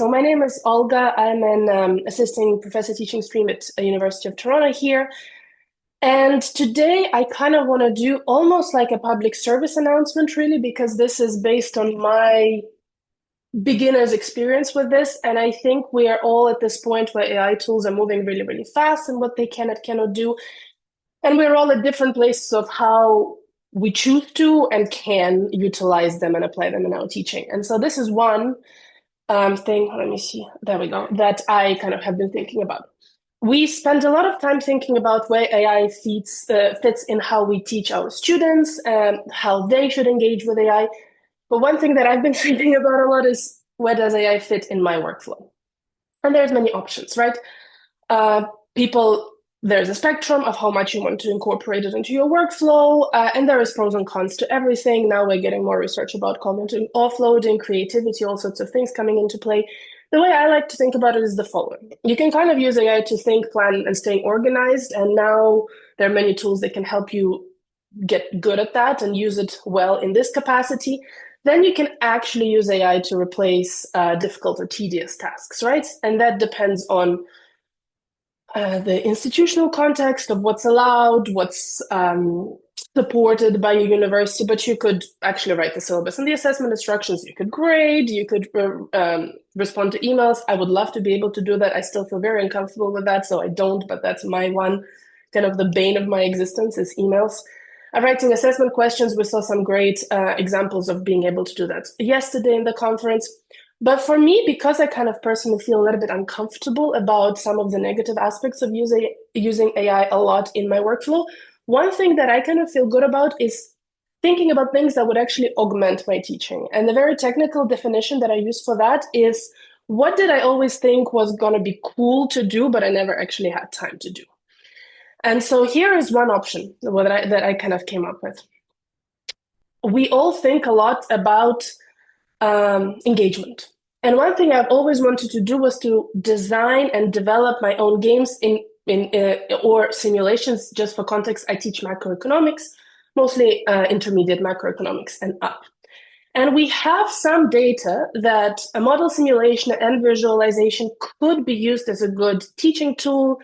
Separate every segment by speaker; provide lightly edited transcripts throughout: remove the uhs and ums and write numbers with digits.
Speaker 1: So my name is Olga. I'm an assistant professor teaching stream at the University of Toronto here. And today I kind of want to do almost like a public service announcement, really, because this is based on my beginner's experience with this. And I think we are all at this point where AI tools are moving really, really fast and what they can and cannot do. And we're all at different places of how we choose to and can utilize them and apply them in our teaching. And so this is one thing, let me see, there we go, that I kind of have been thinking about. We spend a lot of time thinking about where AI fits in how we teach our students and how they should engage with AI. But one thing that I've been thinking about a lot is where does AI fit in my workflow? And there's many options, right? There's a spectrum of how much you want to incorporate it into your workflow, and there is pros and cons to everything. Now we're getting more research about cognitive offloading, creativity, all sorts of things coming into play. The way I like to think about it is the following. You can kind of use AI to think, plan, and stay organized, and now there are many tools that can help you get good at that and use it well in this capacity. Then you can actually use AI to replace difficult or tedious tasks, right? And that depends on the institutional context of what's allowed, what's supported by your university, but you could actually write the syllabus and the assessment instructions. You could grade, you could respond to emails. I would love to be able to do that. I still feel very uncomfortable with that, so I don't, but that's my one kind of the bane of my existence is emails. Writing assessment questions, we saw some great examples of being able to do that yesterday in the conference. But for me, because I kind of personally feel a little bit uncomfortable about some of the negative aspects of using AI a lot in my workflow, one thing that I kind of feel good about is thinking about things that would actually augment my teaching. And the very technical definition that I use for that is what did I always think was going to be cool to do, but I never actually had time to do. And so here is one option that I kind of came up with. We all think a lot about engagement. And one thing I've always wanted to do was to design and develop my own games or simulations. Just for context, I teach macroeconomics, mostly intermediate macroeconomics and up. And we have some data that a model simulation and visualization could be used as a good teaching tool.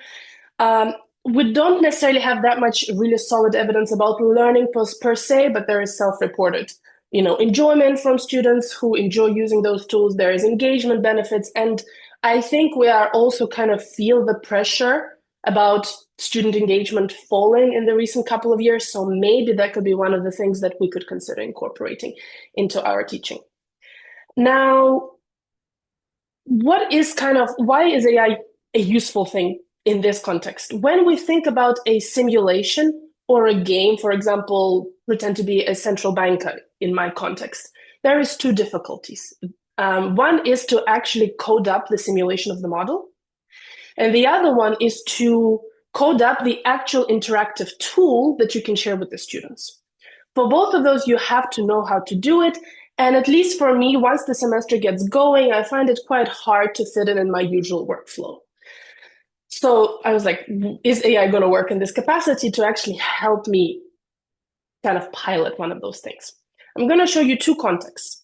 Speaker 1: We don't necessarily have that much really solid evidence about learning per se, but there is self-reported enjoyment from students who enjoy using those tools. There is engagement benefits. And I think we are also kind of feel the pressure about student engagement falling in the recent couple of years. So maybe that could be one of the things that we could consider incorporating into our teaching. Now, why is AI a useful thing in this context? When we think about a simulation or a game, for example, pretend to be a central banker in my context, there is two difficulties. One is to actually code up the simulation of the model. And the other one is to code up the actual interactive tool that you can share with the students. For both of those, you have to know how to do it. And at least for me, once the semester gets going, I find it quite hard to fit it in my usual workflow. So I was like, is AI going to work in this capacity to actually help me kind of pilot one of those things? I'm going to show you two contexts.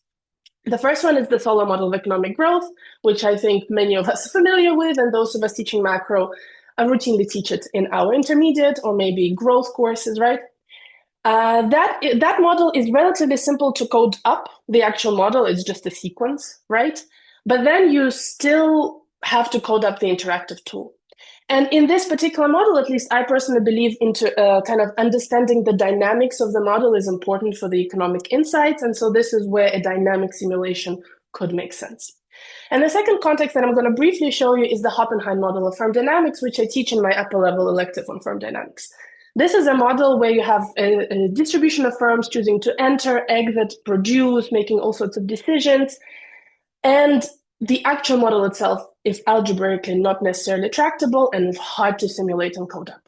Speaker 1: The first one is the Solo model of economic growth, which I think many of us are familiar with, and those of us teaching macro routinely teach it in our intermediate or maybe growth courses, right? That model is relatively simple to code up. The actual model is just a sequence, right? But then you still have to code up the interactive tool. And in this particular model, at least I personally believe into kind of understanding the dynamics of the model is important for the economic insights. And so this is where a dynamic simulation could make sense. And the second context that I'm going to briefly show you is the Hoppenheim model of firm dynamics, which I teach in my upper level elective on firm dynamics. This is a model where you have a distribution of firms choosing to enter, exit, produce, making all sorts of decisions. And the actual model itself is algebraically not necessarily tractable and hard to simulate and code up.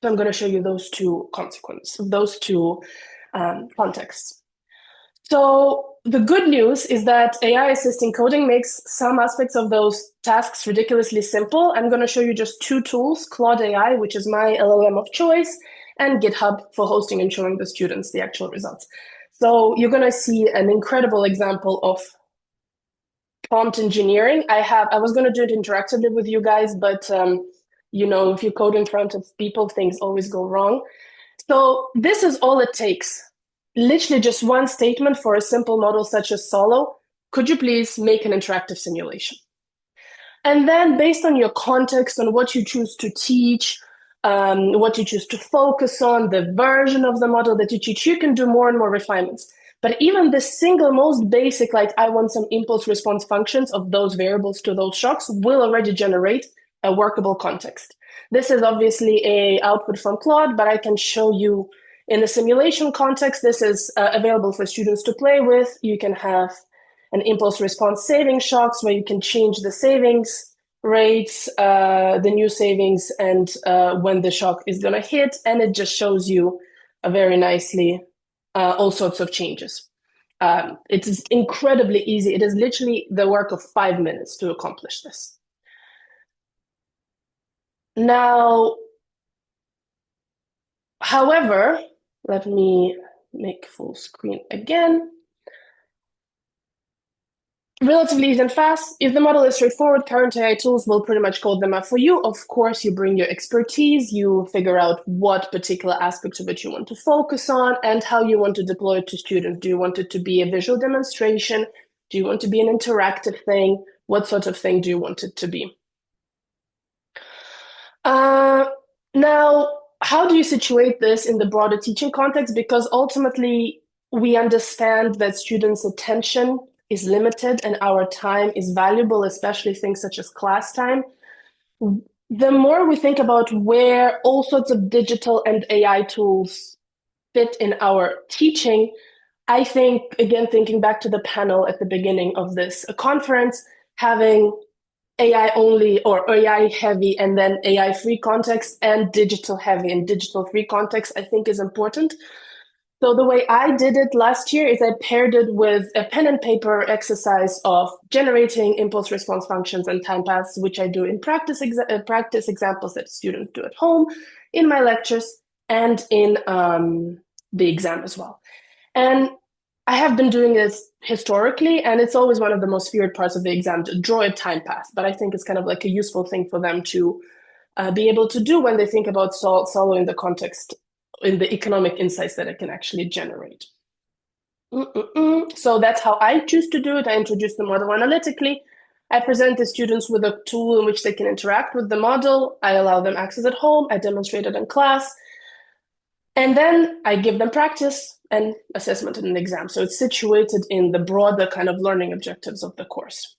Speaker 1: So I'm going to show you those two contexts. So the good news is that AI assisting coding makes some aspects of those tasks ridiculously simple. I'm going to show you just two tools, Claude AI, which is my LLM of choice, and GitHub for hosting and showing the students the actual results. So you're going to see an incredible example of prompt engineering. I was going to do it interactively with you guys, but if you code in front of people, things always go wrong. So this is all it takes. Literally just one statement for a simple model such as Solo. Could you please make an interactive simulation? And then based on your context, on what you choose to teach, what you choose to focus on, the version of the model that you teach, you can do more and more refinements. But even the single most basic, like I want some impulse response functions of those variables to those shocks, will already generate a workable context. This is obviously a output from Claude, but I can show you in the simulation context. This is available for students to play with. You can have an impulse response saving shocks where you can change the savings rates, the new savings, and when the shock is going to hit. And it just shows you very nicely all sorts of changes. It is incredibly easy. It is literally the work of 5 minutes to accomplish this. Now, however, let me make full screen again. Relatively easy and fast. If the model is straightforward, current AI tools will pretty much code them up for you. Of course, you bring your expertise, you figure out what particular aspects of it you want to focus on and how you want to deploy it to students. Do you want it to be a visual demonstration? Do you want to be an interactive thing? What sort of thing do you want it to be? Now, how do you situate this in the broader teaching context? Because ultimately, we understand that students' attention is limited and our time is valuable, especially things such as class time. The more we think about where all sorts of digital and AI tools fit in our teaching, I think, again, thinking back to the panel at the beginning of this conference, having AI only or AI heavy and then AI free context and digital heavy and digital free context, I think is important. So the way I did it last year is I paired it with a pen and paper exercise of generating impulse response functions and time paths, which I do in practice examples that students do at home, in my lectures, and in the exam as well. And I have been doing this historically, and it's always one of the most feared parts of the exam to draw a time path. But I think it's kind of like a useful thing for them to be able to do when they think about Solo in the context, in the economic insights that it can actually generate. So that's how I choose to do it. I introduce the model analytically. I present the students with a tool in which they can interact with the model. I allow them access at home. I demonstrate it in class. And then I give them practice and assessment in an exam. So it's situated in the broader kind of learning objectives of the course.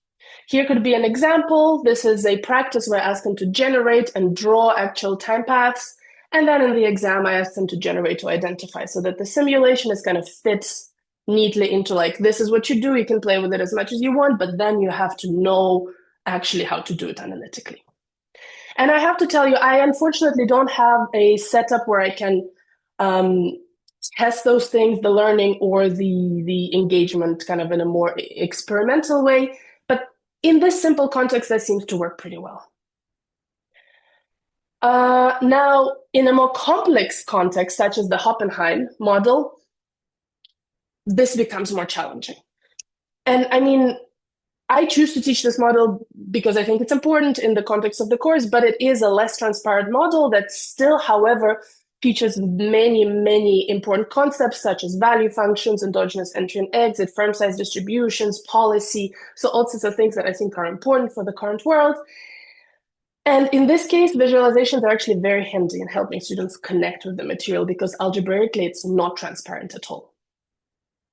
Speaker 1: Here could be an example. This is a practice where I ask them to generate and draw actual time paths. And then in the exam, I ask them to generate or identify so that the simulation is kind of fits neatly into like, this is what you do. You can play with it as much as you want, but then you have to know actually how to do it analytically. And I have to tell you, I unfortunately don't have a setup where I can test those things, the learning or the engagement kind of in a more experimental way. But in this simple context, that seems to work pretty well. Now, in a more complex context, such as the Hoppenheim model, this becomes more challenging. And I mean, I choose to teach this model because I think it's important in the context of the course, but it is a less transparent model that still, however, features many, many important concepts such as value functions, endogenous entry and exit, firm size distributions, policy, so all sorts of things that I think are important for the current world. And in this case, visualizations are actually very handy in helping students connect with the material because algebraically it's not transparent at all.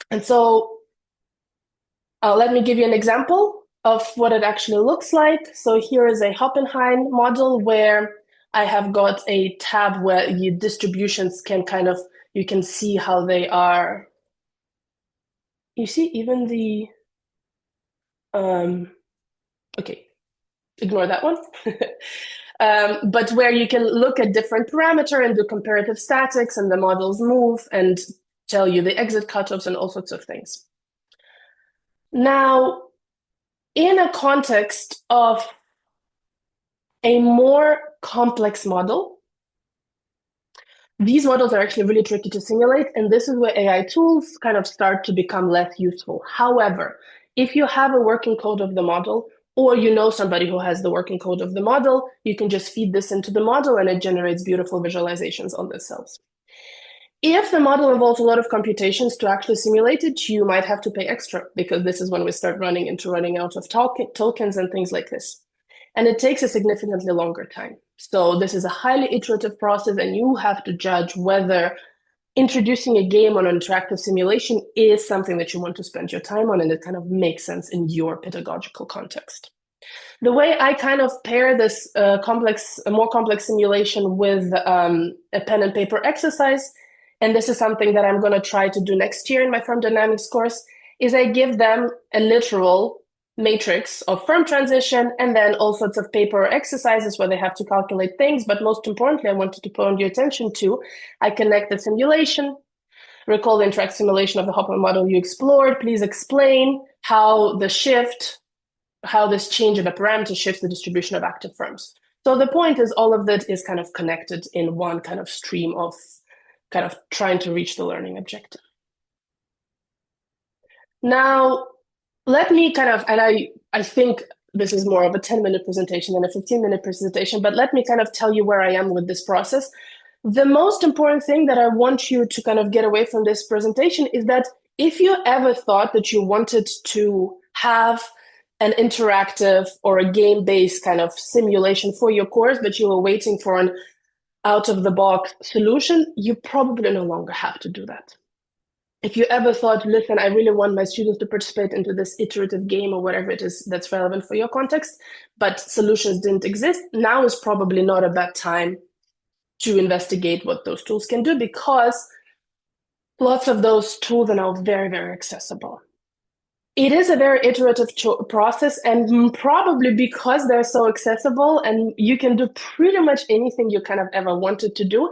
Speaker 1: And so let me give you an example of what it actually looks like. So here is a Hoppenheim model where I have got a tab where your distributions can kind of, you can see how they are. You see even the, okay, ignore that one. But where you can look at different parameter and do comparative statics and the models move and tell you the exit cutoffs and all sorts of things. Now, in a context of a more complex model, these models are actually really tricky to simulate, and this is where AI tools kind of start to become less useful. However, If you have a working code of the model, or you know somebody who has the working code of the model, you can just feed this into the model and it generates beautiful visualizations on the cells. If the model involves a lot of computations to actually simulate it, you might have to pay extra because this is when we start running out of tokens and things like this. And it takes a significantly longer time. So this is a highly iterative process, and you have to judge whether introducing a game on an interactive simulation is something that you want to spend your time on and it kind of makes sense in your pedagogical context. The way I kind of pair this more complex simulation with a pen and paper exercise, and this is something that I'm going to try to do next year in my firm dynamics course, is I give them a literal matrix of firm transition and then all sorts of paper exercises where they have to calculate things. But most importantly, I wanted to point your attention to, I connect the simulation, recall the interact simulation of the Hopper model you explored. Please explain how this change in a parameter shifts the distribution of active firms. So the point is all of that is kind of connected in one kind of stream of kind of trying to reach the learning objective. Now, let me kind of, and I think this is more of a 10-minute presentation than a 15-minute presentation, but let me kind of tell you where I am with this process. The most important thing that I want you to kind of get away from this presentation is that if you ever thought that you wanted to have an interactive or a game-based kind of simulation for your course, but you were waiting for an out-of-the-box solution, you probably no longer have to do that. If you ever thought, listen, I really want my students to participate into this iterative game or whatever it is that's relevant for your context, but solutions didn't exist, now is probably not a bad time to investigate what those tools can do because lots of those tools are now very, very accessible. It is a very iterative process, and probably because they're so accessible and you can do pretty much anything you kind of ever wanted to do,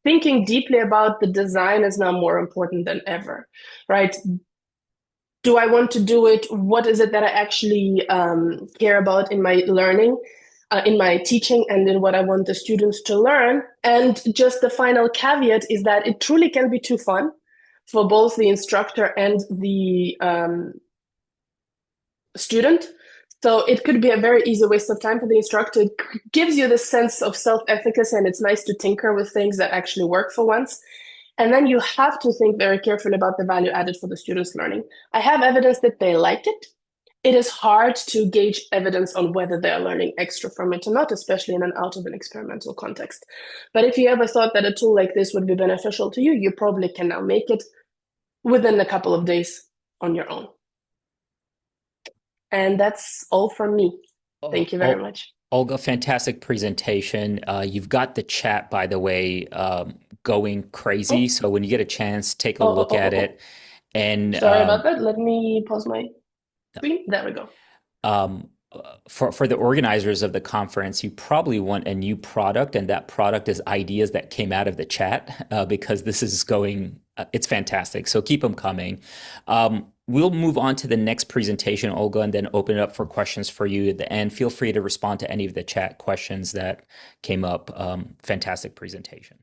Speaker 1: thinking deeply about the design is now more important than ever, right? Do I want to do it? What is it that I actually care about in my learning, in my teaching, and in what I want the students to learn? And just the final caveat is that it truly can be too fun for both the instructor and the student. So it could be a very easy waste of time for the instructor. It gives you this sense of self-efficacy, and it's nice to tinker with things that actually work for once. And then you have to think very carefully about the value added for the students' learning. I have evidence that they like it. It is hard to gauge evidence on whether they're learning extra from it or not, especially in an out of an experimental context. But if you ever thought that a tool like this would be beneficial to you, you probably can now make it within a couple of days on your own. And that's all from me. Thank you very much.
Speaker 2: Olga, fantastic presentation. You've got the chat, by the way, going crazy.
Speaker 1: Oh,
Speaker 2: So when you get a chance, take a
Speaker 1: oh, oh,
Speaker 2: look
Speaker 1: oh,
Speaker 2: at
Speaker 1: oh, oh.
Speaker 2: it. And
Speaker 1: Sorry about that. Let me pause my screen. There we go.
Speaker 2: um, for the organizers of the conference, you probably want a new product, and that product is ideas that came out of the chat because this is going, it's fantastic. So keep them coming. We'll move on to the next presentation, Olga, and then open it up for questions for you at the end. Feel free to respond to any of the chat questions that came up. Fantastic presentation.